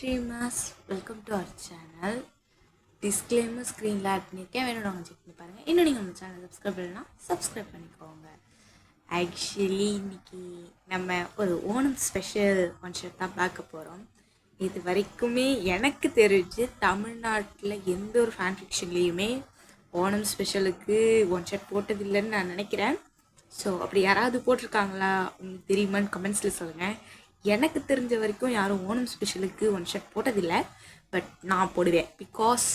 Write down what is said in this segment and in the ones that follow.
dreamers, welcome to our channel. Disclaimer ஸ்க்ரீனில் add பண்ணியிருக்கேன், வேணும்னு செக் பண்ணி பாருங்கள். இன்னும் நீங்கள் நம்ம சேனல் சப்ஸ்கிரைப் பண்ணலாம், சப்ஸ்கிரைப் பண்ணிக்கோங்க. ஆக்சுவலி இன்னைக்கு நம்ம ஒரு ஓணம் ஸ்பெஷல் கான்செப்ட் தான் பார்க்க போகிறோம். இது வரைக்குமே எனக்கு தெரிஞ்சு தமிழ்நாட்டில் எந்த ஒரு ஃபேன் ஃபிக்ஷன்லேயுமே ஓணம் ஸ்பெஷலுக்கு ஒன் ஷாட் போட்டதில்லைன்னு நான் நினைக்கிறேன். ஸோ அப்படி யாராவது போட்டிருக்காங்களா உங்களுக்கு தெரியுமான்னு கமெண்ட்ஸில் சொல்லுங்கள். எனக்கு தெரிஞ்ச வரைக்கும் யாரும் ஓணம் ஸ்பெஷலுக்கு ஒன் ஷாட் போட்டதில்லை, பட் நான் போடுவேன். பிகாஸ்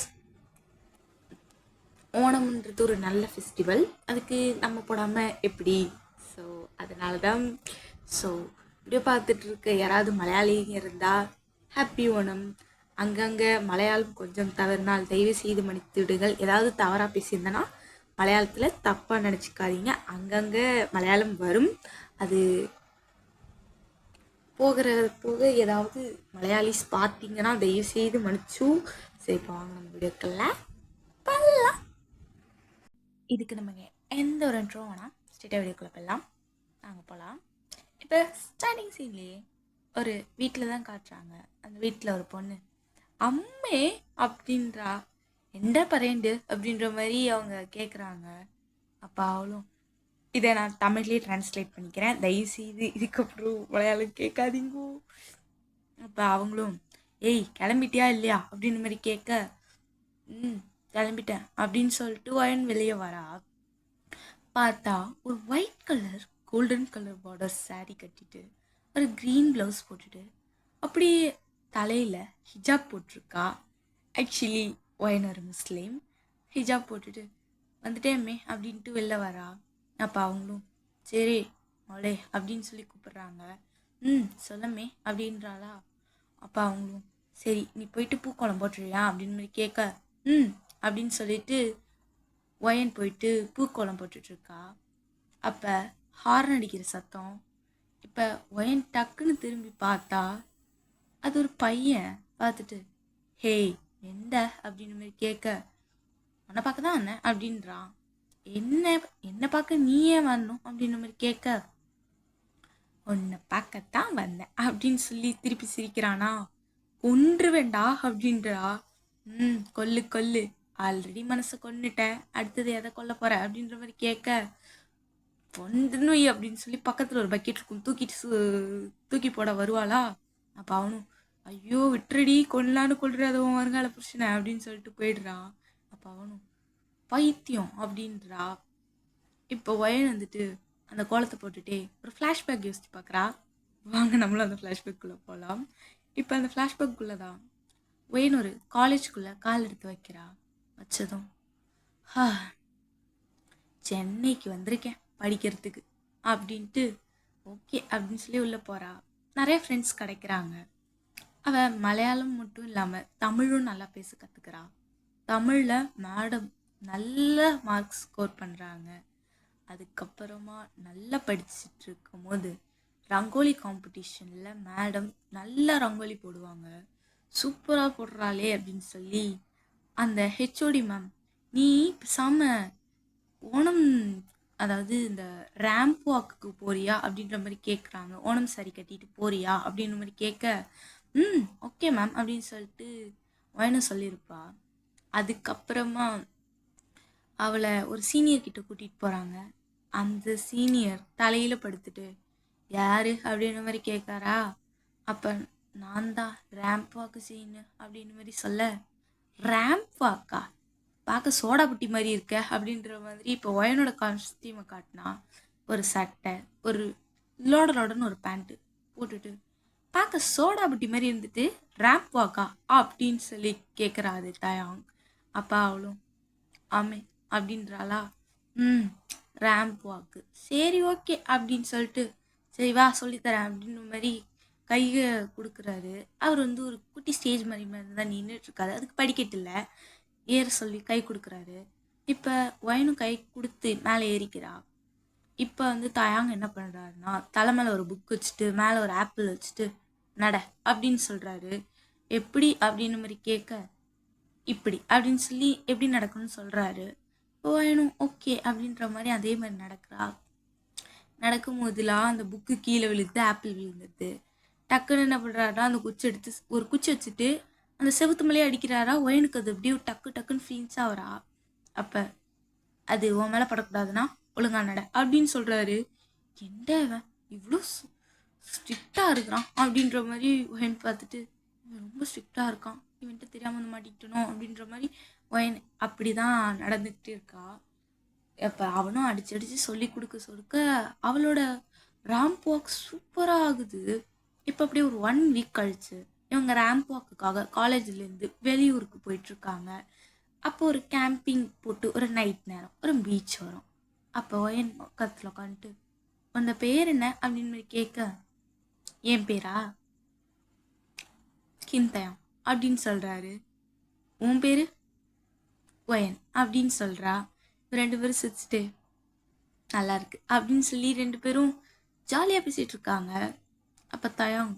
ஓணம்ன்றது ஒரு நல்ல ஃபெஸ்டிவல், அதுக்கு நம்ம போடாமல் எப்படி? ஸோ அதனால தான். ஸோ வீடியோ பார்த்துட்டு இருக்க யாராவது மலையாளிங்க இருந்தால் ஹாப்பி ஓணம். அங்கங்கே மலையாளம் கொஞ்சம் தவறினால் தயவு செய்து மன்னித்துவிடுங்கள். ஏதாவது தவறாக பேசியிருந்தேன்னா மலையாளத்தில் தப்பாக நினச்சிக்காதீங்க. அங்கங்கே மலையாளம் வரும், அது போக ஏதாவது மலையாளிஸ் பார்த்தீங்கன்னா தயவு செய்து மன்னிச்சு. சரி, இப்போ வாங்க நம்ம வீடியோக்கெல்லாம் பண்ணலாம். இதுக்கு நமக்கு எந்த ஒரு இன்ட்ரோ வேணாம், ஸ்ட்ரெயிட்டாக வீடியோக்குள்ளே போடலாம். நாங்கள் போகலாம். இப்போ ஸ்டார்டிங் சீன்லேயே ஒரு வீட்டில் தான் காட்டுறாங்க. அந்த வீட்டில் ஒரு பொண்ணு அம்மே அப்படின்றா, எந்த பரேண்டு அப்படின்ற மாதிரி அவங்க கேட்குறாங்க. அப்போ அவளும், இதை நான் தமிழ்லேயே ட்ரான்ஸ்லேட் பண்ணிக்கிறேன், தயவுசெய்து இதுக்கப்புறம் மலையாளம் கேட்காதீங்கோ. அப்போ அவங்களும், ஏய் கிளம்பிட்டியா இல்லையா அப்படின்னு மாதிரி கேட்க, கிளம்பிட்டேன் அப்படின்னு சொல்லிட்டு வயன் வெளியே வரா. பார்த்தா ஒரு white colour golden colour border sari கட்டிட்டு ஒரு க்ரீன் ப்ளவுஸ் போட்டுட்டு அப்படியே தலையில் ஹிஜாப் போட்டிருக்கா. ஆக்சுவலி ஒயன் ஒரு முஸ்லீம். ஹிஜாப் போட்டுட்டு வந்துட்டேமே அப்படின்ட்டு வெளில வரா. அப்போ அவங்களும், சரி அவளே அப்படின்னு சொல்லி கூப்பிட்றாங்க. சொல்லமே அப்படின்றாளா. அப்போ அவங்களும், சரி நீ போயிட்டு பூக்கோளம் போட்டுறியா அப்படின்னு மாதிரி கேட்க, அப்படின்னு சொல்லிட்டு ஒயன் போயிட்டு பூக்கோளம் போட்டுட்ருக்கா. அப்போ ஹார்ன் அடிக்கிற சத்தம். இப்போ ஒயன் டக்குன்னு திரும்பி பார்த்தா அது ஒரு பையன். பார்த்துட்டு, ஹேய் எந்த அப்படின்னு மாதிரி கேட்க, உன்னை பார்க்க தான் வந்தேன் அப்படின்றான். என்ன பார்க்க நீ ஏன் வரணும் அப்படின்னு மாதிரி கேட்க, உன்னை பார்க்கத்தான் வந்தேன் அப்படின்னு சொல்லி திருப்பி சிரிக்கிறானா. கொன்று வேண்டா அப்படின்றா. கொல்லு கொல்லு, ஆல்ரெடி மனசை கொன்னுட்டேன், அடுத்தது எதை கொல்ல போற அப்படின்ற மாதிரி கேட்க, பொண்ணுய் அப்படின்னு சொல்லி பக்கத்தில் ஒரு பக்கெட் இருக்கும், தூக்கி போட வருவாளா. அப்போ அவனும், ஐயோ விட்டுறடி, கொல்லான்னு கொள்றதும் வருங்கால புருஷனை அப்படின்னு சொல்லிட்டு போயிடுறான். அப்போ அவனும், பைத்தியம் அப்படின்றா. இப்போ ஒயன் வந்துட்டு அந்த கோலத்தை போட்டுட்டே ஒரு ஃப்ளாஷ்பேக் யோசிச்சு பார்க்குறா. வாங்க நம்மளும் அந்த ஃப்ளாஷ்பேக்குள்ளே போகலாம். இப்போ அந்த ஃப்ளாஷ்பேக்குள்ளே தான் ஒயன் ஒரு காலேஜுக்குள்ளே கால் எடுத்து வைக்கிறா. வச்சதும், சென்னைக்கு வந்திருக்கேன் படிக்கிறதுக்கு அப்படின்ட்டு ஓகே அப்படின்னு சொல்லி உள்ளே போகிறா. நிறைய ஃப்ரெண்ட்ஸ் கிடைக்கிறாங்க. அவள் மலையாளம் மட்டும் இல்லாமல் தமிழும் நல்லா பேச கற்றுக்கிறா. தமிழில் மேடம் நல்ல மார்க்ஸ் ஸ்கோர் பண்ணுறாங்க. அதுக்கப்புறமா நல்லா படிச்சுட்டு இருக்கும் போது ரங்கோலி காம்படிஷனில் மேடம் நல்லா ரங்கோலி போடுவாங்க. சூப்பராக போடுறாளே அப்படின்னு சொல்லி அந்த ஹெச்ஓடி மேம், நீ பேசாமல் ஓணம், அதாவது இந்த ரேம்ப் வாக்குக்கு போறியா அப்படின்ற மாதிரி கேட்குறாங்க. ஓணம் சாரி கட்டிட்டு போறியா அப்படின்ற மாதிரி கேட்க, ஓகே மேம் அப்படின்னு சொல்லிட்டு ஒயனும் சொல்லியிருப்பா. அதுக்கப்புறமா அவளை ஒரு சீனியர் கிட்ட கூட்டிகிட்டு போகிறாங்க. அந்த சீனியர் தலையில் படுத்துட்டு, யாரு அப்படின்ற மாதிரி கேட்காரா. அப்போ நான் தான் ரேம்ப் வாக்கு சீனு அப்படின்னு மாதிரி சொல்ல, ரேம்ப் வாக்கா, பார்க்க சோடா புட்டி மாதிரி இருக்க அப்படின்ற மாதிரி. இப்போ ஒயனோட காஸ்டியூமை காட்டினா ஒரு சட்டை, ஒரு லோடன்னு ஒரு பேண்ட்டு போட்டுட்டு பார்க்க சோடா புட்டி மாதிரி இருந்துட்டு ரேம்ப் வாக்கா அப்படின்னு சொல்லி கேட்குறாரு தயாங். அப்பா அவளும், ஆமே அப்படின்றாளா. ரேம்ப் வாக்கு, சரி ஓகே அப்படின்னு சொல்லிட்டு, சரி வா சொல்லித்தரேன் அப்படின்ற மாதிரி கையை கொடுக்குறாரு. அவர் வந்து ஒரு குட்டி ஸ்டேஜ் மாதிரி தான் நின்றுட்டுருக்காரு, அதுக்கு படிக்கட்டு இல்லை, ஏற சொல்லி கை கொடுக்குறாரு. இப்போ ஒயனும் கை கொடுத்து மேலே ஏறிக்கிறா. இப்போ வந்து தயாங்க என்ன பண்ணுறாருன்னா, தலை மேலே ஒரு புக் வச்சுட்டு மேலே ஒரு ஆப்பிள் வச்சுட்டு நட அப்படின்னு சொல்கிறாரு. எப்படி அப்படின்னு மாதிரி கேட்க, இப்படி அப்படின்னு சொல்லி எப்படி நடக்கணும்னு சொல்கிறாரு. ஒயனும் ஓகே அப்படின்ற மாதிரி அதே மாதிரி நடக்கிறா. நடக்கும் போதுலாம் அந்த புக்கு கீழே விழுது, ஆப்பிள் விழுந்துது. டக்குன்னு என்ன பண்ணுறாருனா அந்த குச்சி எடுத்து ஒரு குச்சி வச்சுட்டு அந்த செவுத்து மேலேயே அடிக்கிறாரா. ஒயனுக்கு அது அப்படியே டக்கு டக்குன்னு ஃபீல்ஸ் ஆகிறா. அப்போ அது உன் மேலே படக்கூடாதுன்னா ஒழுங்கா நட அப்படின்னு சொல்கிறாரு. எந்த இவன் இவ்வளோ ஸ்ட்ரிக்டாக இருக்கிறான் அப்படின்ற மாதிரி ஒயன் பார்த்துட்டு, இவன் ரொம்ப ஸ்ட்ரிக்டாக இருக்கான், இவன்ட்டு தெரியாமல் வந்து மாட்டிக்கிட்டணும் அப்படின்ற மாதிரி ஒயன் அப்படி தான் நடந்துக்கிட்டே இருக்கா. அப்போ அவனும் அடிச்சு சொல்லி கொடுக்க அவளோட ரேம்ப் வாக் சூப்பராக ஆகுது. இப்போ அப்படியே ஒரு 1 வீக் கழிச்சு இவங்க ரேம்ப் வாக்குக்காக காலேஜ்லேருந்து வெளியூருக்கு போயிட்டுருக்காங்க. அப்போ ஒரு கேம்பிங் போட்டு ஒரு நைட் நேரம் ஒரு பீச் வரும். அப்போ என் பக்கத்தில் உட்காந்துட்டு, உந்த பேர் என்ன அப்படின்னு மாதிரி கேட்க, என் பேரா கிந்தயம் அப்படின்னு சொல்கிறாரு. உன் பேர் ஒயன் அப்படின்னு சொல்கிறா. 2 பேரும் சிரிச்சுட்டு நல்லா இருக்கு அப்படின்னு சொல்லி 2 பேரும் ஜாலியாக பேசிகிட்டு இருக்காங்க. அப்போ தயம்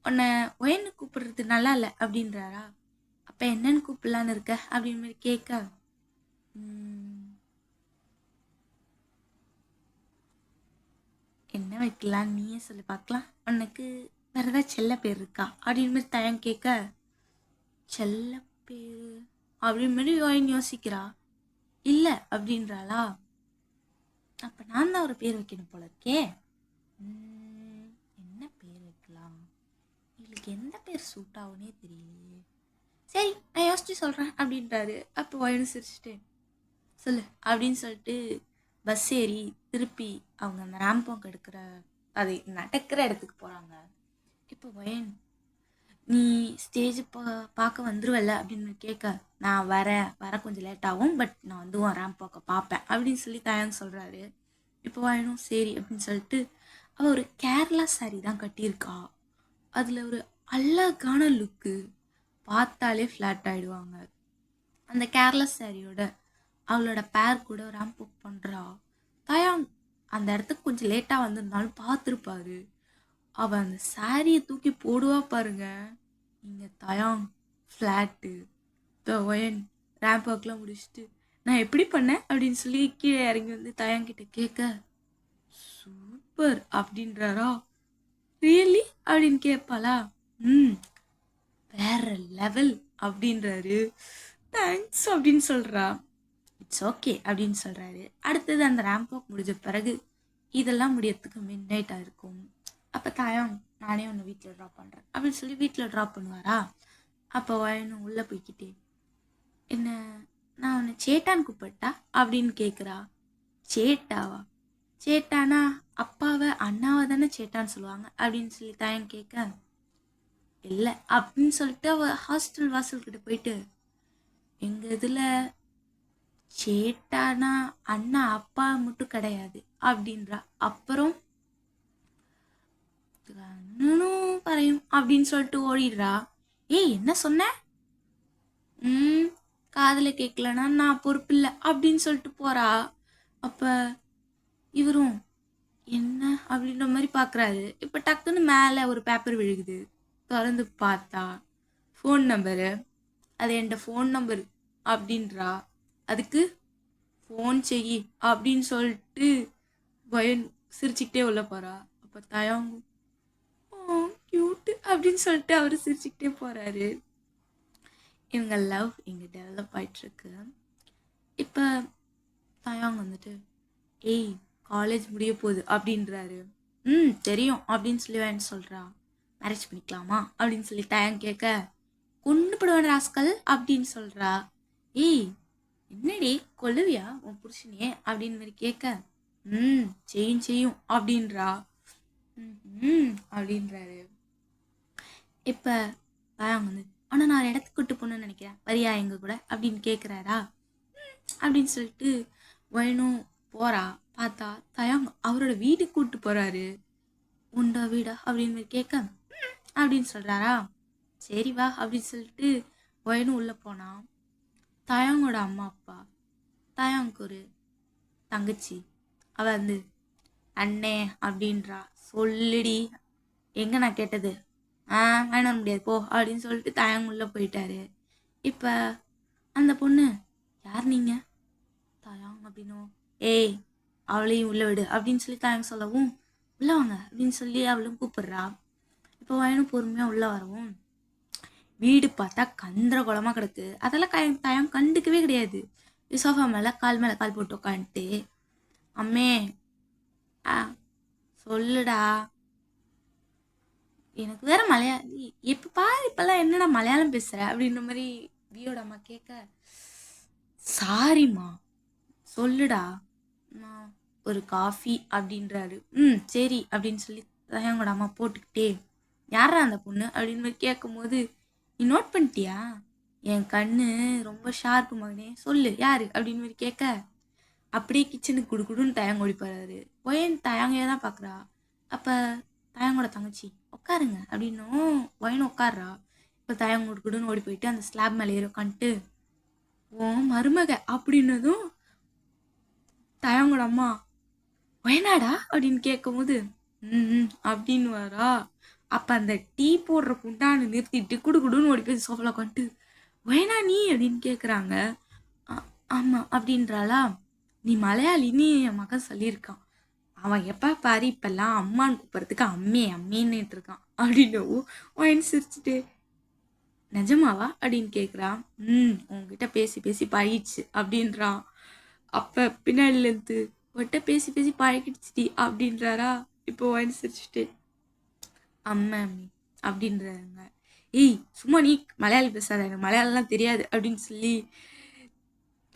உன்னை ஒயன்னு கூப்பிடுறது நல்லா இல்லை அப்படின்றாரா. அப்போ என்னன்னு கூப்பிடலான்னு இருக்க அப்படின்னு மாதிரி கேட்க, என்ன வைக்கலாம் நீயே சொல்லி பார்க்கலாம், உனக்கு வேறு ஏதாவது செல்ல பேர் இருக்கா அப்படின்னு மாதிரி தயம் கேட்க, செல்ல பேர் அப்படின்னு மாதிரி ஒயன் யோசிக்கிறா. இல்லை அப்படின்றாளா. அப்போ நான் தான் ஒரு பேர் வைக்கணும் போல இருக்கே. என்ன பேர் வைக்கலாம், இவளுக்கு எந்த பேர் சூட் ஆகுனே தெரியலையே, சரி நான் யோசிச்சு சொல்கிறேன் அப்படின்றாரு. அப்போ ஒயனு சிரிச்சுட்டு சொல்லு அப்படின்னு சொல்லிட்டு பஸ் ஏறி திருப்பி அவங்க அந்த ரேம்பாக் எடுக்கிற அது நடக்கிற இடத்துக்கு போகிறாங்க. இப்போ ஒயன் நீ ஸ்டேஜ் பார்க்க வந்துருவல்ல அப்படின்னு கேட்க, நான் வர கொஞ்சம் லேட் ஆகும், பட் நான் வந்து உன் ரேம்பாக்கை பார்ப்பேன் அப்படின்னு சொல்லி தயான்னு சொல்கிறாரு. இப்போ ஒயனும் சரி அப்படின்னு சொல்லிட்டு அவள் ஒரு கேரளா சாரி தான் கட்டியிருக்கா. அதில் ஒரு அழகான லுக்கு, பார்த்தாலே ஃப்ளாட் ஆகிடுவாங்க. அந்த கேரளா சாரியோட அவளோட பேர் கூட ரேம்ப் அப் பண்ணுறா. தயாங் அந்த இடத்துக்கு கொஞ்சம் லேட்டாக வந்திருந்தாலும் பார்த்துருப்பாரு. அவள் அந்த சாரியை தூக்கி போடுவா பாருங்க. இங்கே தயாங் ஃப்ளாட்டு. ஒயன் ரேம்ப் வாக்லாம் முடிச்சுட்டு நான் எப்படி பண்ணேன் அப்படின்னு சொல்லி கீழே இறங்கி வந்து தயாங்கிட்ட கேட்க, சூப்பர் அப்படின்றாரா. ரியலி அப்படின்னு கேட்பாளா. வேற லெவல் அப்படின்றாரு. தேங்க்ஸ் அப்படின்னு சொல்கிறா. இட்ஸ் ஓகே அப்படின்னு சொல்கிறாரு. அடுத்தது அந்த ரேம்ப் வாக் முடிஞ்ச பிறகு இதெல்லாம் முடியறதுக்கு மிட் நைட்டாக இருக்கும். அப்போ தாயாங் நானே உன்னை வீட்டில் ட்ராப் பண்ணுறேன் அப்படின்னு சொல்லி வீட்டில் ட்ராப் பண்ணுவாரா. அப்போ வயனும் உள்ளே போய்கிட்டே, என்ன நான் உன்னை சேட்டான்னு கூப்பிட்டா அப்படின்னு கேட்குறா. சேட்டாவா, சேட்டானா அப்பாவை அண்ணாவை தானே சேட்டான்னு சொல்லுவாங்க அப்படின்னு சொல்லி தாயாங் கேட்க, இல்லை அப்படின்னு சொல்லிட்டு அவள் ஹாஸ்டல் வாசல்கிட்ட போயிட்டு, எங்கள் இதில் சேட்டானா அண்ணா அப்பா மட்டும் கிடையாது அப்படின்றா. அப்புறம் அண்ணனும் பறையும் அப்படின்னு சொல்லிட்டு ஓடிடுறா. ஏய் என்ன சொன்ன, காதல கேட்கலன்னா நான் பொறுப்பில்லை அப்படின்னு சொல்லிட்டு போறா. அப்ப இவரும் என்ன அப்படின்ற மாதிரி பார்க்குறாரு. இப்போ டக்குன்னு மேலே ஒரு பேப்பர் விழுகுது. திறந்து பார்த்தா ஃபோன் நம்பரு. அது என்கிட்ட ஃபோன் நம்பர் அப்படின்றா. அதுக்கு ஃபோன் செய்யி அப்படின்னு சொல்லிட்டு பயன் சிரிச்சுக்கிட்டே உள்ள போகிறா. அப்போ தயாங்கும் க்யூட்டு அப்படின்னு சொல்லிட்டு அவர் சிரிச்சுக்கிட்டே போகிறாரு. இவங்க லவ் இங்கே டெவலப் ஆகிட்டுருக்கு. இப்போ தயாங் வந்துட்டு, ஏய் காலேஜ் முடிய போகுது அப்படின்றாரு. தெரியும் அப்படின்னு சொல்லி வேணும் சொல்கிறா. மேரேஜ் பண்ணிக்கலாமா அப்படின்னு சொல்லி தயாங் கேட்க, கொண்டு போடுவேன் ராஸ்கல் அப்படின்னு சொல்கிறா. ஏய் என்னடி கொல்லுவியா உன் புருஷனே அப்படின்னு மாதிரி கேட்க, செய்யும் அப்படின்றா. அப்படின்றாரு. இப்போ தயாங் வந்து, ஆனால் நான் இடத்துக்கு கூட்டு போகணுன்னு நினைக்கிறேன், வரியா எங்க கூட அப்படின்னு கேட்குறாரா. அப்படின்னு சொல்லிட்டு வயனும் போறா. பார்த்தா தயாங் அவரோட வீட்டுக்கு கூப்பிட்டு போறாரு. உண்டா வீடா அப்படின்னு கேட்க, அப்படின்னு சொல்றாரா. சரி வா அப்படின்னு சொல்லிட்டு வயனும் உள்ள போனா. தயாங்கோட அம்மா அப்பா, தயாங்க்கு ஒரு தங்கச்சி, அவ வந்து அண்ணே அப்படின்றா. சொல்லுடி எங்க நான் கேட்டது, வேணாம் முடியாது போ அப்படின்னு சொல்லிட்டு தயாங் உள்ள போயிட்டாரு. இப்ப அந்த பொண்ணு, யார் நீங்க தயாங் அப்படின்னும், ஏய் அவளையும் உள்ள விடு அப்படின்னு சொல்லி தயாங் சொல்லவும், உள்ள வாங்க அப்படின்னு சொல்லி அவளும் கூப்பிடுறா. இப்போ வயனும் பொறுமையாக உள்ளே வரவும் வீடு பார்த்தா கந்தரகோலமாக கிடக்கு. அதெல்லாம் தயம் கண்டுக்கவே கிடையாது. சோஃபா மேலே கால் போட்டு உட்காந்துட்டு, அம்மே ஆ சொல்லுடா, எனக்கு வேற மலையாளி எப்போ பாரு இப்பெல்லாம் என்னடா மலையாளம் பேசுகிற அப்படின்ற மாதிரி வியோட அம்மா கேட்க, சாரிம்மா சொல்லுடா, நான் ஒரு காஃபி அப்படின்றாரு. சரி அப்படின்னு சொல்லி தயங்கோட அம்மா போட்டுக்கிட்டே, யாரா அந்த பொண்ணு அப்படின்னு மாதிரி கேட்கும்போது, நீ நோட் பண்ணிட்டியா, என் கண்ணு ரொம்ப ஷார்ப்பு மகனே, சொல்லு யாரு அப்படின்னு மாதிரி கேட்க, அப்படியே கிச்சனுக்கு குடுக்குடுன்னு தயங்க ஓடிப்பாரு. ஒயன் தயங்கையே தான் பார்க்குறா. அப்போ தயங்கோட தங்கச்சி உட்காருங்க அப்படின்னும் ஒயன் உட்காடுறா. இப்போ தயங்க குடுக்குடுன்னு ஓடி போயிட்டு அந்த ஸ்லாப் மேலே ஏறி உட்காந்துட்டு, ஓ மருமக அப்படின்னதும் தயங்கோட அம்மா ஒயனாடா அப்படின்னு கேட்கும்போது அப்படின்னு வரா. அப்போ அந்த டீ போடுற குண்டான்னு நிறுத்திட்டு குடுக்குடுன்னு ஓடி போய் சோஃபால உட்காந்துட்டு, ஒயனா நீ அப்படின்னு கேட்குறாங்க. ஆமாம் அப்படின்றாளா. நீ மலையாளின்னு என் மகன் சொல்லியிருக்கான், அவன் எப்போ பாரு இப்பெல்லாம் அம்மான்னு கூப்பிட்றதுக்கு அம்மின்னுட்டு இருக்கான் அப்படின்னவோ ஒயன் சிரிச்சுட்டு, நிஜமாவா அப்படின்னு கேட்குறான். உங்ககிட்ட பேசி பேசி பழகிடுச்சு அப்படின்றான். அப்போ பின்னாடிலேருந்து உன்கிட்ட பேசி பேசி பழகிடுச்சுடி அப்படின்றாரா. இப்போ ஒயன் சிரிச்சுட்டு, அம்மி அப்படின்றாங்க. ஏய் சும்மா நீ மலையாளி பேசாத, எனக்கு மலையாளம்லாம் தெரியாது அப்படின்னு சொல்லி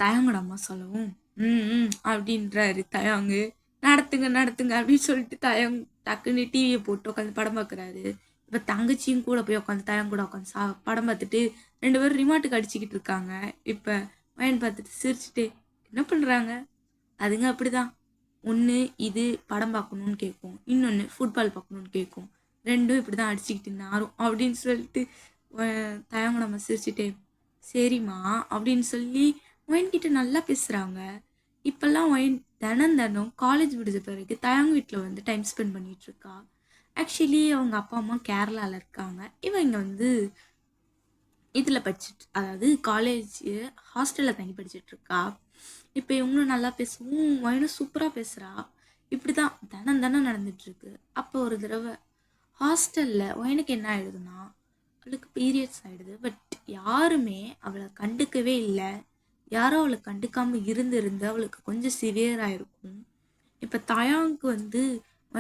தயங்கோட அம்மா சொல்லவும் அப்படின்றாரு தயங்கு. நடத்துங்க நடத்துங்க அப்படின்னு சொல்லிட்டு தயங் டக்குன்னு டிவியை போட்டு உட்காந்து படம் பார்க்குறாரு. இப்போ தங்கச்சியும் கூட போய் உட்காந்து தயங்க கூட உட்காந்து படம் பார்த்துட்டு 2 பேரும் ரிமோட்டுக்கு அடிச்சுக்கிட்டு இருக்காங்க. இப்போ வயன் பார்த்துட்டு சிரிச்சுட்டு என்ன பண்ணுறாங்க, அதுங்க அப்படிதான், ஒன்று இது படம் பார்க்கணுன்னு கேட்கும், இன்னொன்று ஃபுட்பால் பார்க்கணுன்னு கேட்கும், ரெண்டும் இப்படி தான் அடிச்சுக்கிட்டு நாரும் அப்படின்னு சொல்லிட்டு தயங்க நம்ம சிரிச்சுட்டு, சரிம்மா அப்படின்னு சொல்லி ஒயின்கிட்ட நல்லா பேசுகிறாங்க. இப்போல்லாம் ஒயின் தினம் காலேஜ் முடிஞ்ச பிறகு தயங்க வீட்டில் வந்து டைம் ஸ்பெண்ட் பண்ணிகிட்ருக்கா. ஆக்சுவலி அவங்க அப்பா அம்மா கேரளாவில் இருக்காங்க. இவன் இங்கே வந்து இதில் அதாவது காலேஜ் ஹாஸ்டலில் தங்கி படிச்சிட்ருக்கா. இப்போ இவங்களும் நல்லா பேசுவும் ஒயினும் சூப்பராக பேசுகிறா. இப்படி தான் தினம் நடந்துட்டுருக்கு. அப்போ ஒரு தடவை ஹாஸ்டலில் ஒயினுக்கு என்ன ஆகிடுதுன்னா, அவளுக்கு பீரியட்ஸ் ஆகிடுது. பட் யாருமே அவளை கண்டுக்கவே இல்லை. யாரோ அவளை கண்டுக்காமல் இருந்து அவளுக்கு கொஞ்சம் சிவியராக இருக்கும். இப்போ தயாங்க்கு வந்து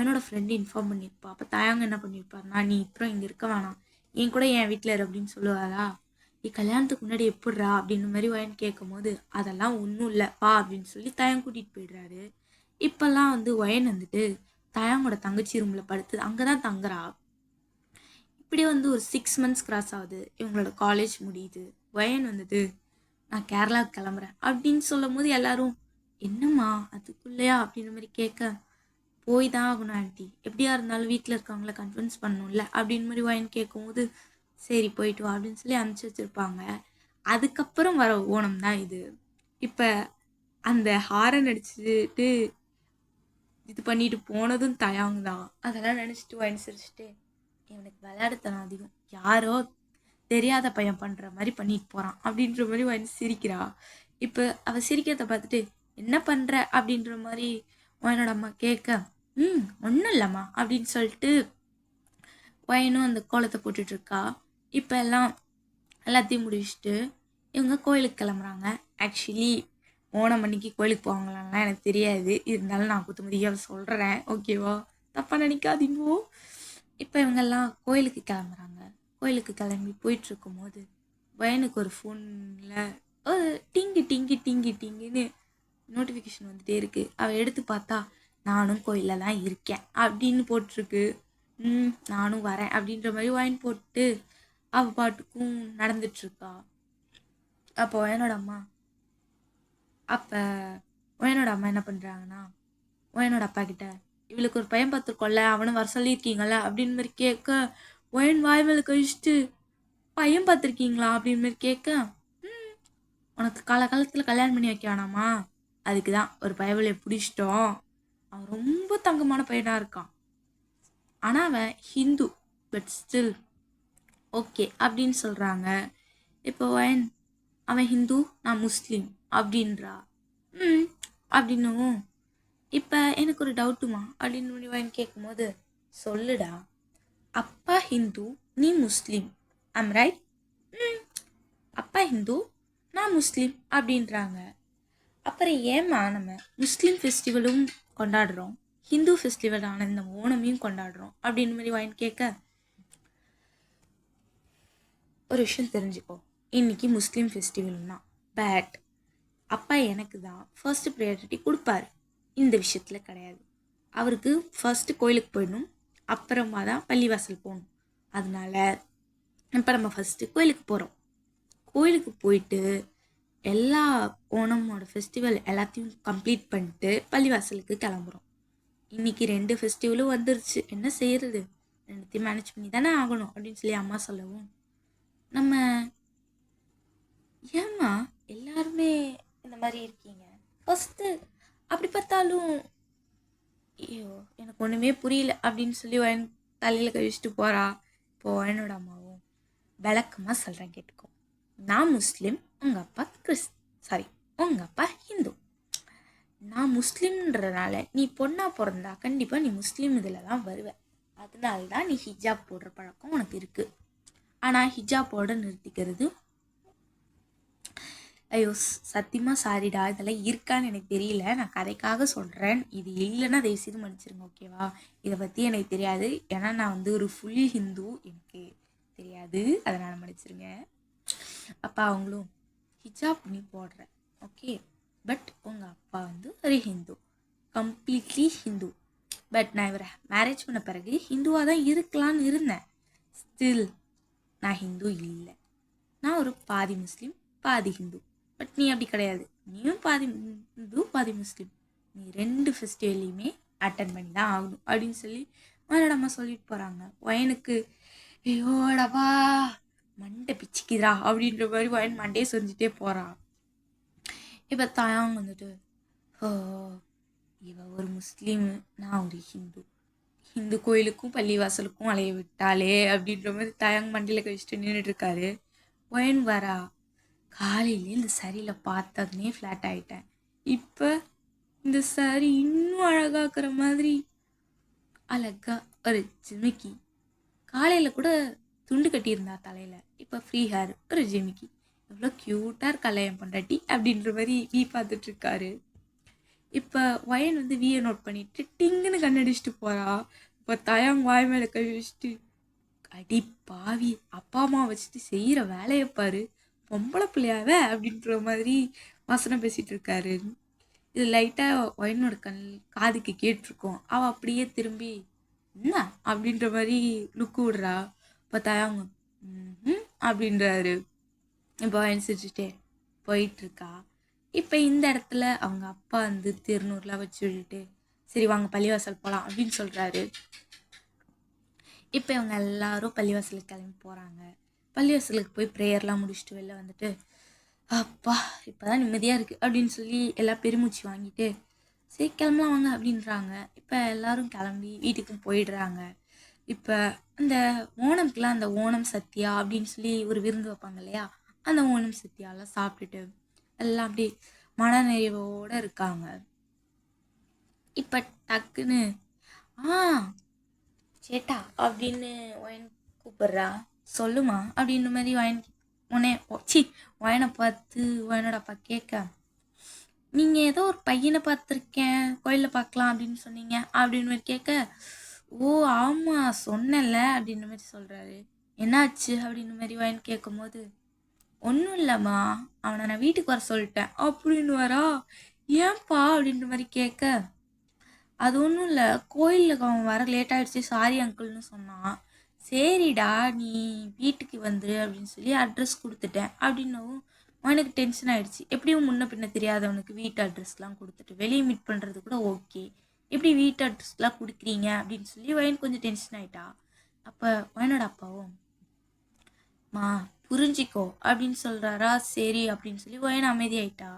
என்னோட ஃப்ரெண்டு இன்ஃபார்ம் பண்ணியிருப்பா. அப்போ தயாங்க என்ன பண்ணியிருப்பாருனா, நீ அப்புறம் இங்கே இருக்க வேணாம், என் கூட என் வீட்டில் இரு அப்படின்னு சொல்லுவாரா. நீ கல்யாணத்துக்கு முன்னாடி எப்படிறா அப்படின்னு மாதிரி வயன் கேட்கும் போது, அதெல்லாம் ஒன்றும் இல்லை வா அப்படின்னு சொல்லி தயாங் கூட்டிகிட்டு போயிடுறாரு. இப்போல்லாம் வந்து ஒயன் வந்துட்டு தயாங்கோட தங்கச்சி ரூமில் படுத்து அங்கே தான் தங்குறா. இப்படி வந்து ஒரு 6 months கிராஸ் ஆகுது. இவங்களோட காலேஜ் முடியுது. ஒயன் வந்துட்டு நான் கேரளாவுக்கு கிளம்புறேன் அப்படின்னு சொல்லும் போது எல்லாரும் என்னம்மா அதுக்குள்ளையா அப்படின்ற மாதிரி கேட்க, போய் தான் ஆகணும் ஆண்டி, எப்படியா இருந்தாலும் வீட்டில் இருக்கவங்கள கன்வின்ஸ் பண்ணணும்ல அப்படின்னு மாதிரி வாயின் கேட்கும்போது, சரி போயிட்டு வா அப்படின்னு சொல்லி அனுப்பிச்சி வச்சுருப்பாங்க. அதுக்கப்புறம் வர ஓணம் தான் இது. இப்போ அந்த ஹாரன் அடிச்சுட்டு இது பண்ணிட்டு போனதும் தயாங்க தான். அதெல்லாம் நினச்சிட்டு வாயின் சிரிச்சுட்டு, இவனுக்கு விளையாடுத்தனம் அதிகம், யாரோ தெரியாத பையன் பண்ணுற மாதிரி பண்ணிட்டு போகிறான் அப்படின்ற மாதிரி வந்து சிரிக்கிறா. இப்போ அவள் சிரிக்கிறத பார்த்துட்டு என்ன பண்ணுற அப்படின்ற மாதிரி ஒயனோட அம்மா கேட்க, ஒன்றும் இல்லைம்மா அப்படின்னு சொல்லிட்டு ஒயனும் அந்த கோலத்தை போட்டுட்ருக்கா. இப்போ எல்லாத்தையும் முடிச்சுட்டு இவங்க கோயிலுக்கு கிளம்புறாங்க. ஆக்சுவலி ஓணம் அன்னைக்கு கோயிலுக்கு போவாங்களான்லாம் எனக்கு தெரியாது, இருந்தாலும் நான் குத்துமதியாக சொல்கிறேன், ஓகேவா, தப்பாக நினைக்காதீங்கோ. இப்போ இவங்கெல்லாம் கோயிலுக்கு கிளம்புறாங்க. கோயிலுக்கு கிளம்பி போயிட்டுருக்கும்போது வயனுக்கு ஒரு ஃபோனில் டிங்கி டிங்கி டிங்கி டிங்கின்னு நோட்டிஃபிகேஷன் வந்துகிட்டே இருக்குது. அவள் எடுத்து பார்த்தா நானும் கோயிலில் தான் இருக்கேன் அப்படின்னு போட்டிருக்கு. நானும் வரேன் அப்படின்ற மாதிரி வயன் போட்டு அவள் பாட்டுக்கும் நடந்துட்டுருக்கா. அப்போ வயனோட அம்மா என்ன பண்ணுறாங்கன்னா, வயனோட அப்பா கிட்ட இவளுக்கு ஒரு பையன் பார்த்துருக்கோம்ல, அவனும் வர சொல்லியிருக்கீங்களா அப்படின்னு மாதிரி கேட்க, ஒயன் வாய் மேலே கழிச்சிட்டு பையன் பார்த்துருக்கீங்களா அப்படின்னு மாதிரி கேட்க, உனக்கு காலத்தில் கல்யாணம் பண்ணி வைக்க வேணாமா, அதுக்கு தான் ஒரு பயவலையை பிடிச்சிட்டோம், அவன் ரொம்ப தங்கமான பையனாக இருக்கான், ஆனால் அவன் ஹிந்து, பட் ஸ்டில் ஓகே அப்படின்னு சொல்கிறாங்க. இப்போ அவன் ஹிந்து நான் முஸ்லீம் அப்படின்றா. அப்படின்னும் இப்போ எனக்கு ஒரு டவுட்டுமா அப்படின்னு வயன் கேட்கும்போது, சொல்லுடா, அப்பா ஹிந்து, நீ முஸ்லீம். I'm right? அப்பா ஹிந்து, நான் முஸ்லீம் அப்படின்றாங்க. அப்புறம் ஏம்மா நம்ம முஸ்லீம் ஃபெஸ்டிவலும் கொண்டாடுறோம், ஹிந்து ஃபெஸ்டிவலான இந்த ஓணமையும் கொண்டாடுறோம் அப்படின்னு மாதிரி வாங்கி கேட்க, ஒரு விஷயம் தெரிஞ்சுக்கோ, இன்னைக்கு முஸ்லீம் ஃபெஸ்டிவல்னா பட் அப்பா எனக்கு தான் ஃபர்ஸ்ட் ப்ரையாரிட்டி கொடுப்பாரு. இந்த விஷயத்தில் கிடையாது. அவருக்கு ஃபர்ஸ்ட்டு கோயிலுக்கு போயிடணும், அப்புறமா தான் பள்ளிவாசல் போகணும். அதனால இப்போ நம்ம ஃபஸ்ட்டு கோயிலுக்கு போகிறோம். கோயிலுக்கு போயிட்டு எல்லா ஓணமோட ஃபெஸ்டிவல் எல்லாத்தையும் கம்ப்ளீட் பண்ணிட்டு பள்ளிவாசலுக்கு கிளம்புறோம். இன்னைக்கு 2 ஃபெஸ்டிவலும் வந்துருச்சு, என்ன செய்யறது, ரெண்டுத்தையும் மேனேஜ் பண்ணி தானே ஆகணும் அப்படின்னு சொல்லி அம்மா சொல்லவும், நம்ம ஏம்மா எல்லாருமே இந்த மாதிரி இருக்கீங்க, ஃபஸ்ட்டு அப்படி பார்த்தாலும் ஐயோ எனக்கு ஒன்றுமே புரியல அப்படின்னு சொல்லி வயன் தலையில் கழிச்சிட்டு போகிறா. இப்போ வயனோட அம்மாவும் விளக்கமாக சொல்கிறேன் கேட்டுக்கோ. நான் முஸ்லீம், உங்கள் அப்பா உங்கள் அப்பா ஹிந்து. நான் முஸ்லீம்ன்றனால நீ பொண்ணாக பிறந்தா கண்டிப்பாக நீ முஸ்லீம் இதில் தான் வருவ. அதனால தான் நீ ஹிஜாப் போடுற பழக்கம் உனக்கு இருக்குது. ஆனால் ஹிஜாப்போட நிறுத்திக்கிறது, ஐயோ சத்தியமாக சாரிடா, இதெல்லாம் இருக்கான்னு எனக்கு தெரியல, நான் கதைக்காக சொல்கிறேன், இது இல்லைன்னா தயவு செய்து மன்னிச்சிருங்க ஓகேவா. இதை பற்றி எனக்கு தெரியாது, ஏன்னா நான் வந்து ஒரு ஃபுல் ஹிந்து, எனக்கு தெரியாது, அதனால் மன்னிச்சிருங்க. அப்பா அவங்களும் ஹிஜாப் நீ போடுற ஓகே, பட் உங்கள் அப்பா வந்து ஒரு ஹிந்து, கம்ப்ளீட்லி ஹிந்து. பட் நான் இவரை மேரேஜ் பண்ண பிறகு ஹிந்துவாக தான் இருக்கலான்னு இருந்தேன். ஸ்டில் நான் ஹிந்து இல்லை, நான் ஒரு பாதி முஸ்லீம் பாதி ஹிந்து. பட் நீ அப்படி கிடையாது, நீயும் பாதி ஹிந்து பாதி முஸ்லீம், நீ 2 ஃபெஸ்டிவல்லையுமே அட்டன் பண்ணி தான் ஆகணும் அப்படின்னு சொல்லி மனடம்மா சொல்லிட்டு போகிறாங்க. வயனுக்கு ஐயோடவா மண்டை பிச்சுக்குதா அப்படின்ற மாதிரி வயன் மண்டையை சொரிஞ்சிட்டே போகிறான். இப்போ தாயாங்க வந்துட்டு, ஓ இவ ஒரு முஸ்லீமு, நான் ஒரு ஹிந்து, ஹிந்து கோயிலுக்கும் பள்ளிவாசலுக்கும் அலைய விட்டாலே அப்படின்ற மாதிரி தாயாங்க மண்டியில் கழிச்சிட்டு நின்றுட்டு இருக்காரு. ஒயன் வரா, காலையிலே இந்த சரியில் பார்த்ததுனே ஃப்ளாட் ஆகிட்டேன், இப்போ இந்த சாரி இன்னும் அழகாக்குற மாதிரி அழகா ஒரு ஜிமிக்கி, காலையில் கூட துண்டு கட்டியிருந்தா தலையில், இப்போ ஃப்ரீ ஹேர் ஒரு ஜிமிக்கி, எவ்வளோ க்யூட்டாக இருக்கா என் பொண்டாட்டி அப்படின்ற மாதிரி வீ பார்த்துட்ருக்காரு. இப்போ வயன் வந்து வீயை நோட் பண்ணிட்டு டிங்குன்னு கண்ணடிச்சிட்டு போகிறா. இப்போ தாயாங்க வாய் மேலே கை வச்சுட்டு, அடி பாவி அப்பா அம்மா வச்சுட்டு செய்கிற வேலையை பாரு, பொம்பளை பிள்ளையாவ அப்படின்ற மாதிரி வசனம் பேசிகிட்டு இருக்காரு. இது லைட்டாக ஒயனோட காதுக்கு கேட்டிருக்கோம். அவள் அப்படியே திரும்பி என்ன அப்படின்ற மாதிரி லுக்கு விடுறா. இப்போ தாயாங்க அப்படின்றாரு. இப்போ ஒயன் சிரிச்சுட்டே போயிட்டுருக்கா. இப்போ இந்த இடத்துல அவங்க அப்பா வந்து திருநூறுலாம் வச்சு விட்டுட்டு, சரி வாங்க பள்ளிவாசல் போகலாம் அப்படின்னு சொல்கிறாரு. இப்போ இவங்க எல்லாரும் பள்ளிவாசலுக்கு கிளம்பி போகிறாங்க. பள்ளிவாசலுக்கு போய் ப்ரேயர்லாம் முடிச்சுட்டு வெளில வந்துட்டு, அப்பா இப்போ தான் நிம்மதியாக இருக்குது அப்படின்னு சொல்லி எல்லாம் பெருமூச்சு வாங்கிட்டு, சரி கிளம்பலாம் வாங்க அப்படின்றாங்க. இப்போ எல்லோரும் கிளம்பி வீட்டுக்கும் போயிடுறாங்க. இப்போ அந்த ஓணம்க்குலாம் அந்த ஓணம் சத்யா அப்படின்னு சொல்லி ஒரு விருந்து வைப்பாங்க இல்லையா, அந்த ஓணம் சத்யாலாம் சாப்பிட்டுட்டு எல்லாம் அப்படி மனநிறைவோடு இருக்காங்க. இப்போ டக்குன்னு சேட்டா அப்படின்னு ஒயன் கூப்பிட்றா. சொல்லுமா அப்படின்ற மாதிரி ஒயனை பார்த்து ஒயனோட அப்பா கேட்க, நீங்கள் ஏதோ ஒரு பையனை பார்த்துருக்கேன் கோயிலில் பார்க்கலாம் அப்படின்னு சொன்னீங்க அப்படின்னு மாதிரி கேட்க, ஓ ஆமாம் சொன்னல அப்படின்ற மாதிரி சொல்கிறாரு. என்னாச்சு அப்படின்ற மாதிரி ஒயன் கேட்கும்போது, ஒன்றும் இல்லைம்மா, அவனை நான் வீட்டுக்கு வர சொல்லிட்டேன் அப்படின்னு வரா. ஏன்பா அப்படின்ற மாதிரி கேட்க, அது ஒன்றும் இல்லை, கோயிலுக்கு அவன் வர லேட் ஆகிடுச்சு சாரி அங்கிள்னு சொன்னான், சரிடா நீ வீட்டுக்கு வந்துரு அப்படின்னு சொல்லி அட்ரஸ் கொடுத்துட்டேன் அப்படின்னவும் அவனுக்கு டென்ஷன் ஆகிடுச்சு. எப்படியும் முன்ன பின்ன தெரியாதவனுக்கு வீட்டு அட்ரஸ்லாம் கொடுத்துட்டு வெளியே மீட் பண்ணுறது கூட ஓகே, எப்படி வீட்டு அட்ரஸ்லாம் கொடுக்குறீங்க அப்படின்னு சொல்லி வயன் கொஞ்சம் டென்ஷன் ஆகிட்டா. அப்போ வயனோட அப்பாவும் மா புரிஞ்சிக்கோ அப்படின்னு சொல்கிறாரா. சரி அப்படின்னு சொல்லி வயன் அமைதியாயிட்டா.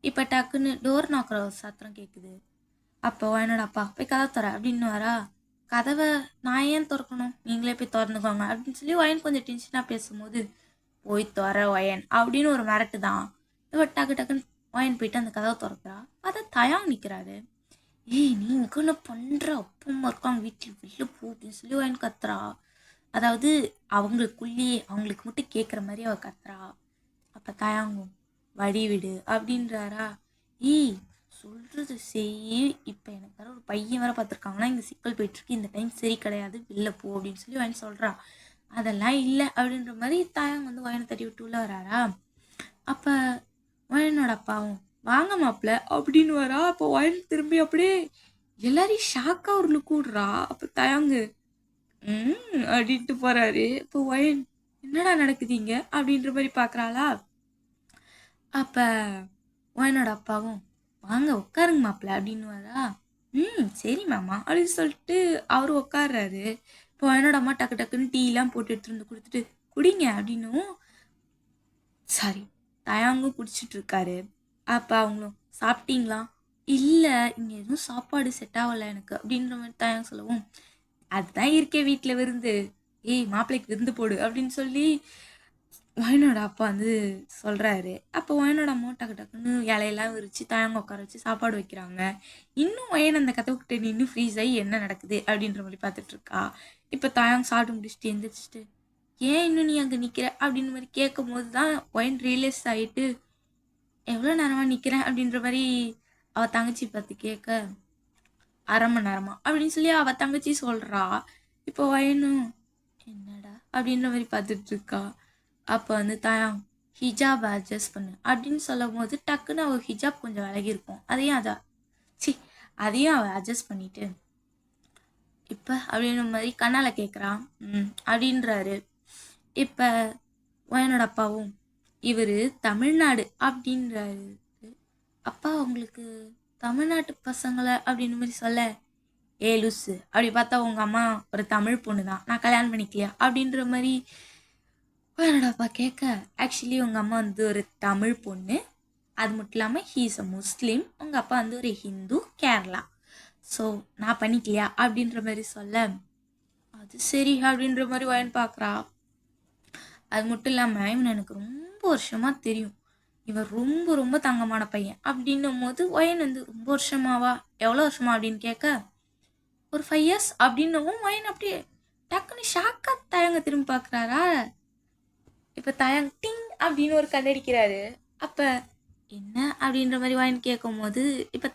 இப்போ டக்குன்னு டோர் நாக்குற சத்திரம் கேட்குது. அப்போ வயனோட அப்பா போய் கதை தர அப்படின்னு வரா. கதவை நான் ஏன் திறக்கணும், நீங்களே போய் திறந்துக்கோங்க அப்படின்னு சொல்லி வயன் கொஞ்சம் டென்ஷனாக பேசும்போது, போய் திற வயன் அப்படின்னு ஒரு மிரட்டு தான். இவ டக்குன்னு வயன் போயிட்டு அந்த கதவை திறக்கிறா. அதை தயாங் நிற்கிறாரு. ஏய் நீ இங்கே என்ன பண்ணுற, அப்பா அம்மா இருக்காங்க வீட்டில், வெளில போ அப்படின்னு சொல்லி வாங்கி கத்துறா. அதாவது அவங்களுக்குள்ளேயே அவங்களுக்கு மட்டும் கேட்குற மாதிரி அவ கத்துறா. அப்போ தாயாங்கும் வழி விடு அப்படின்றாரா. ஏய் சொல்கிறது செய், இப்போ எனக்கு வேற ஒரு பையன் வேற பார்த்துருக்காங்கன்னா இங்கே சிக்கல் போயிட்டுருக்கு, இந்த டைம் சரி கிடையாது, வெளில போ அப்படின்னு சொல்லி வாங்கி சொல்கிறா. அதெல்லாம் இல்லை அப்படின்ற மாதிரி தாயாங்க வந்து வயனை தட்டி விட்டு உள்ள வராரா. அப்போ வயனோட அப்பாவும் வாங்க மாப்பிள்ள அப்படின்னு வரா. அப்போ வயன் திரும்பி அப்படியே எல்லாரையும் ஷாக்காக ஒரு லுக் விடுறா. அப்போ தயாங்கு அப்படின்ட்டு போறாரு. இப்போ வயன் என்னடா நடக்குதுங்க அப்படின்ற மாதிரி பார்க்குறாளா. அப்போ வயனோட அப்பாவும் வாங்க உட்காருங்க மாப்பிள்ள அப்படின்னு வரா. சரி மாமா அப்படின்னு சொல்லிட்டு அவர் உட்காடுறாரு. இப்போ வயனோட அம்மா டக்கு டக்குன்னு டீலாம் போட்டு எடுத்துட்டு வந்து கொடுத்துட்டு குடிங்க அப்படின்னும் சாரி தயாங்கும் குடிச்சிட்டு இருக்காரு. அப்போ அவங்களும் சாப்பிட்டீங்களா, இல்லை இங்கே எதுவும் சாப்பாடு செட் ஆகலை எனக்கு அப்படின்ற மாதிரி தயாங்க சொல்லவும், அதுதான் இருக்கே வீட்டில் விருந்து, ஏய் மாப்பிள்ளைக்கு விருந்து போடு அப்படின்னு சொல்லி வயனோட அப்பா வந்து சொல்கிறாரு. அப்போ வயனோட அம்மா டக்கு டக்குன்னு இலையெல்லாம் விரித்து தயாங்க உட்கார வச்சு சாப்பாடு வைக்கிறாங்க. இன்னும் வயன் அந்த கதவுக்கிட்ட நின்று ஃப்ரீஸ் ஆகி என்ன நடக்குது அப்படின்ற மாதிரி பார்த்துட்டு இருக்கா. இப்போ தயாங்க சாப்பிட்டு முடிச்சுட்டு எந்திரிச்சிட்டு ஏன் இன்னும் நீ அங்கே நிற்கிற அப்படின்னு மாதிரி கேட்கும் போது தான் ஒயின் ரியலைஸ் ஆகிட்டு எவ்வளோ நேரமாக நிற்கிறேன் அப்படின்ற மாதிரி அவள் தங்கச்சி பார்த்து கேட்க, அரை மணி நேரமா அப்படின்னு சொல்லி அவள் தங்கச்சி சொல்கிறா. இப்போ வயனும் என்னடா அப்படின்ற மாதிரி பார்த்துட்டு இருக்கா. அப்போ வந்து தாயாங் ஹிஜாப் அட்ஜஸ்ட் பண்ணு அப்படின்னு சொல்லும் போது டக்குன்னு அவள் ஹிஜாப் கொஞ்சம் விலகி இருக்கும், அதையும் அவள் அட்ஜஸ்ட் பண்ணிட்டு இப்போ அப்படின்ற மாதிரி கண்ணால் கேட்குறான். அப்படின்றாரு. இப்போ வயனோட அப்பாவும் இவர் தமிழ்நாடு அப்படின்றாரு. அப்பா உங்களுக்கு தமிழ்நாட்டு பசங்களை அப்படின்னு மாதிரி சொல்ல, ஏ லூஸு அப்படி பார்த்தா உங்கள் அம்மா ஒரு தமிழ் பொண்ணு தான், நான் கல்யாணம் பண்ணிக்கலையா அப்படின்ற மாதிரி வயனோட அப்பா கேட்க, ஆக்சுவலி உங்கள் அம்மா வந்து ஒரு தமிழ் பொண்ணு, அது மட்டும் இல்லாமல் ஹீஸ் அ முஸ்லீம், உங்கள் அப்பா வந்து ஒரு ஹிந்து, கேரளா, ஸோ நான் பண்ணிக்கலையா அப்படின்ற மாதிரி சொல்ல, அது சரி அப்படின்ற மாதிரி வயன் பார்க்குறா. அது மட்டும் இல்லாமல் இவன் எனக்கு ரொம்ப வருஷமாக தெரியும், இவன் ரொம்ப ரொம்ப தங்கமான பையன் அப்படின்னும் போது வயன் வந்து ரொம்ப வருஷமாவா, எவ்வளோ வருஷமா அப்படின்னு கேட்க, ஒரு 5 years அப்படின்னவும் வயன் அப்படியே டக்குன்னு ஷாக்காக தயங்க திரும்பி பார்க்குறாரா. இப்போ தயங் டிங் அப்படின்னு ஒரு கண்ணடிக்கிறாரு. அப்போ என்ன அப்படின்ற மாதிரி வயன் கேட்கும் போது இப்போ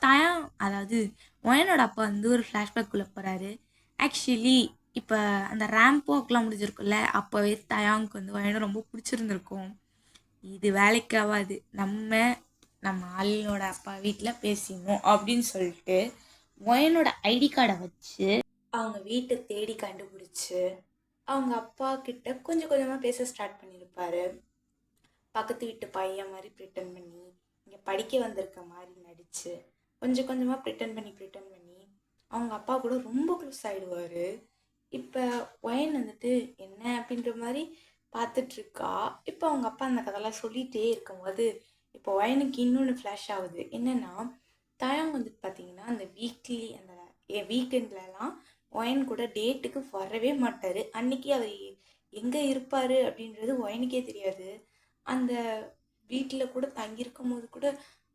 அதாவது வயனோட அப்பா வந்து ஒரு ஃப்ளாஷ்பேக்குள்ளே போகிறாரு. ஆக்சுவலி இப்போ அந்த ரேம்ப் வாக்லாம் முடிஞ்சிருக்குல்ல, அப்போவே தயாங்க்கு வந்து வயனை ரொம்ப பிடிச்சிருந்துருக்கும். இது வேலைக்கு ஆகாது, நம்ம ஆளினோட அப்பா வீட்டில் பேசினோம் அப்படின்னு சொல்லிட்டு வயனோட ஐடி கார்டை வச்சு அவங்க வீட்டை தேடி கண்டுபிடிச்சி அவங்க அப்பா கிட்ட கொஞ்சம் கொஞ்சமாக பேச ஸ்டார்ட் பண்ணியிருப்பாரு. பக்கத்து வீட்டு பையன் மாதிரி ப்ரிட்டன் பண்ணி, இங்கே படிக்க வந்திருக்க மாதிரி நடித்து கொஞ்சம் கொஞ்சமாக ப்ரிட்டன் பண்ணி அவங்க அப்பா கூட ரொம்ப க்ளோஸ் ஆகிடுவார். இப்போ ஒயன் வந்துட்டு என்ன அப்படின்ற மாதிரி பார்த்துட்ருக்கா. இப்போ அவங்க அப்பா அந்த கதையெல்லாம் சொல்லிகிட்டே இருக்கும்போது இப்போ ஒயனுக்கு இன்னொன்று ஃப்ளாஷ் ஆகுது. என்னென்னா தாயாங்க வந்துட்டு பார்த்தீங்கன்னா அந்த அந்த வீக்கெண்ட்லலாம் ஒயன் கூட டேட்டுக்கு வரவே மாட்டார். அன்றைக்கி அவர் எங்கே இருப்பார் அப்படின்றது ஒயனுக்கே தெரியாது. அந்த வீட்டில் கூட தங்கியிருக்கும் போது கூட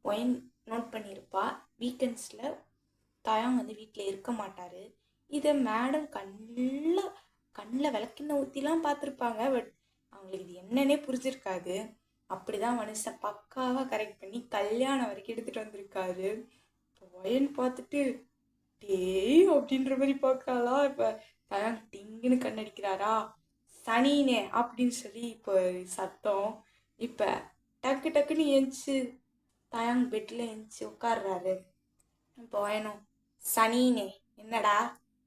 ஒயன் நோட் பண்ணியிருப்பா, வீக்கெண்ட்ஸில் தாயாங்க வந்து வீட்டில் இருக்க மாட்டார். இதை மேடம் கண்ணில் விளக்கின ஊற்றிலாம் பார்த்துருப்பாங்க. பட் அவங்களுக்கு இது என்னன்னே புரிஞ்சிருக்காது. அப்படி தான் மனுஷன் பக்காவாக கரெக்ட் பண்ணி கல்யாணம் வரைக்கும் எடுத்துகிட்டு வந்திருக்காரு. இப்போ ஒயன் பார்த்துட்டு டேய் அப்படின்ற மாதிரி பார்க்குறாளா. இப்போ தயாங்க டிங்குன்னு கண்ணடிக்கிறாரா. சனினே அப்படின்னு சொல்லி இப்போ சத்தம். இப்போ டக்கு டக்குன்னு ஏஞ்சி தயாங் பெட்டில் ஏஞ்சி உட்காடுறாரு. இப்போ ஒயனும் சனினே என்னடா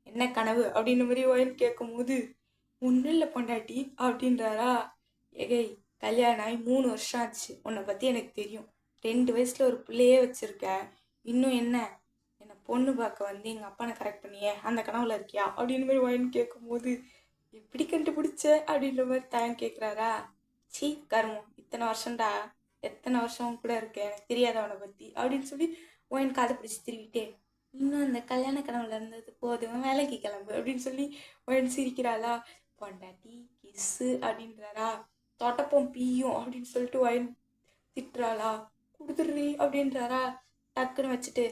என்ன கனவு அப்படின்ற மாதிரி ஒயன் கேட்கும் போது ஒன்றும் இல்லை பொண்டாட்டி அப்படின்றாரா. ஏகை கல்யாணம் ஆகி 3 வருஷம் ஆச்சு, உன்னை பற்றி எனக்கு தெரியும், 2 வயசில் ஒரு பிள்ளையே வச்சுருக்கேன், இன்னும் என்னை பொண்ணு பார்க்க வந்து எங்கள் அப்பானை கரெக்ட் பண்ணியே அந்த கனவுல இருக்கியா அப்படின்ற மாதிரி ஒயன் கேட்கும்போது எப்படி கண்டுபிடிச்ச அப்படின்ற மாதிரி தயன் கேட்குறாரா. சீ கருமம், இத்தனை வருஷம்டா, எத்தனை வருஷம் கூட இருக்கேன், எனக்கு தெரியாத அவனை பற்றி அப்படின்னு சொல்லி ஒயன் காதை பிடிச்சி திருவிட்டே, இன்னும் அந்த கல்யாண கனவுல இருந்தது போதும், வேலைக்கு கிளம்பு அப்படின்னு சொல்லி ஒயன் சிரிக்கிறாளா. பொண்டாட்டி கிஸ்ஸு அப்படின்றாரா. தொட்டப்போம் பீயும் அப்படின்னு சொல்லிட்டு ஒயன் திட்டுறாளா. கொடுத்துடுறி அப்படின்றாரா. டக்குன்னு வச்சுட்டு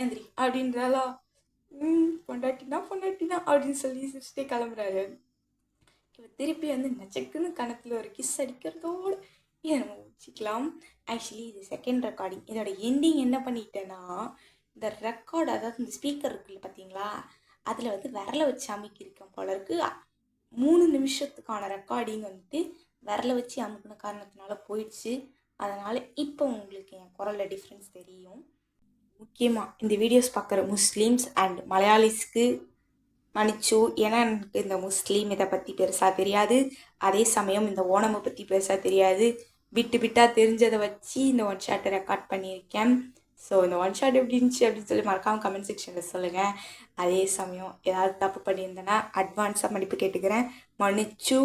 எந்திரி அப்படின்றாளா. பொண்டாட்டினா பொண்டாட்டினா அப்படின்னு சொல்லி சிரிச்சுட்டே கிளம்புறாரு. இவ திருப்பி வந்து நச்சக்குன்னு கணத்தில் ஒரு கிஸ் அடிக்கிறதோடு இதை நம்ம முடிச்சிக்கலாம். ஆக்சுவலி இது செகண்ட் ரெக்கார்டிங். இதோட எண்டிங் என்ன பண்ணிட்டேன்னா, இந்த ரெக்கார்டு அதாவது இந்த ஸ்பீக்கர் இருக்குல்ல பார்த்தீங்களா, அதில் வந்து விரலை வச்சு அமைக்கிருக்கேன் போல இருக்கு. 3 நிமிஷத்துக்கான ரெக்கார்டிங் வந்துட்டு விரலை வச்சு அமுக்கின காரணத்தினால போயிடுச்சு. அதனால் இப்போ உங்களுக்கு என் குரலில் டிஃப்ரென்ஸ் தெரியும். முக்கியமாக இந்த வீடியோஸ் பார்க்குற முஸ்லீம்ஸ் அண்ட் மலையாளிஸ்க்கு மன்னிச்சு. ஏன்னா எனக்கு இந்த முஸ்லீம் இதை பற்றி பெருசாக தெரியாது. அதே சமயம் இந்த ஓணமை பற்றி பெருசாக தெரியாது. விட்டு விட்டாக தெரிஞ்சதை வச்சு இந்த ஒன் ஷாட்டை ரெக்கார்ட் பண்ணியிருக்கேன். ஸோ இந்த ஒன் ஷாட் எப்படி இருந்துச்சு அப்படின்னு சொல்லி மறக்காமல் கமெண்ட் செக்ஷனில் சொல்லுங்கள். அதே சமயம் ஏதாவது தப்பு பண்ணியிருந்தேன்னா அட்வான்ஸாக மன்னிப்பு கேட்டுக்கிறேன், மன்னிச்சு.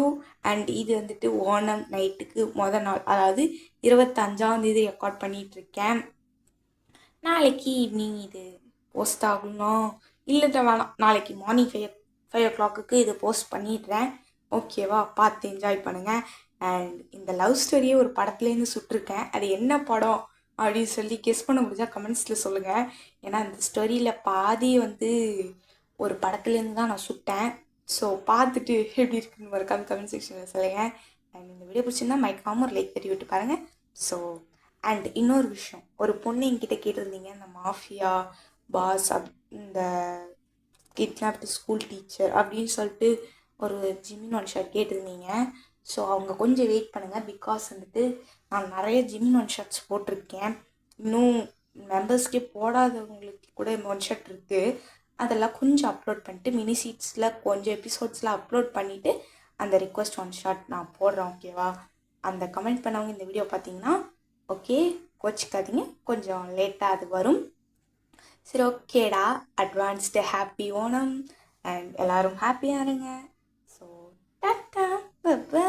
அண்ட் இது வந்துட்டு ஓணம் நைட்டுக்கு மொதல் நாள், அதாவது 25ஆம் தேதி ரெக்கார்ட் பண்ணிகிட்ருக்கேன். நாளைக்கு ஈவினிங் இது போஸ்ட் ஆகணும். இல்லைட்ட வேணாம், நாளைக்கு மார்னிங் 5 o'clock இது போஸ்ட் பண்ணிடுறேன். ஓகேவா? பார்த்து என்ஜாய் பண்ணுங்கள். அண்ட் இந்த லவ் ஸ்டோரியை ஒரு படத்துலேருந்து சுட்டிருக்கேன். அது என்ன படம் அப்படின்னு சொல்லி கெஸ் பண்ண முடிஞ்சால் கமெண்ட்ஸில் சொல்லுங்கள். ஏன்னா இந்த ஸ்டோரியில் பாதி வந்து ஒரு படத்துலேருந்து தான் நான் சுட்டேன். ஸோ பார்த்துட்டு எப்படி இருக்குன்னு மறக்காம கமெண்ட் செக்ஷனில் சொல்லுங்கள். அண்ட் இந்த வீடியோ பிடிச்சிருந்தா மறக்காம ஒரு லைக் தட்டி விட்டு பாருங்கள். ஸோ அண்ட் இன்னொரு விஷயம், ஒரு பொண்ணு என்கிட்ட கேட்டிருந்தீங்க, இந்த மாஃபியா பாஸ் இந்த கிட்னாப்டு ஸ்கூல் டீச்சர் அப்படின்னு சொல்லிட்டு ஒரு ஜிமின் ஒன் ஷாட் கேட்டிருந்தீங்க. ஸோ அவங்க கொஞ்சம் வெயிட் பண்ணுங்கள். பிகாஸ் வந்துட்டு நான் நிறைய ஜிமின் ஒன் ஷாட்ஸ் போட்டிருக்கேன். இன்னும் மெம்பர்ஸ்க்கே போடாதவங்களுக்கு கூட ஒன் ஷாட் இருக்குது. அதெல்லாம் கொஞ்சம் அப்லோட் பண்ணிட்டு மினி சீட்ஸில் கொஞ்சம் எபிசோட்ஸில் அப்லோட் பண்ணிவிட்டு அந்த ரிக்வெஸ்ட் ஒன் ஷாட் நான் போடுறேன். ஓகேவா? அந்த கமெண்ட் பண்ணவங்க இந்த வீடியோ பார்த்தீங்கன்னா ஓகே, கோச்சிக்காதீங்க, கொஞ்சம் லேட்டாக அது வரும். சரி, ஓகேடா. அட்வான்ஸ்டு ஹாப்பி ஓணம் அண்ட் எல்லோரும் ஹாப்பியாக இருங்க. So tata, by.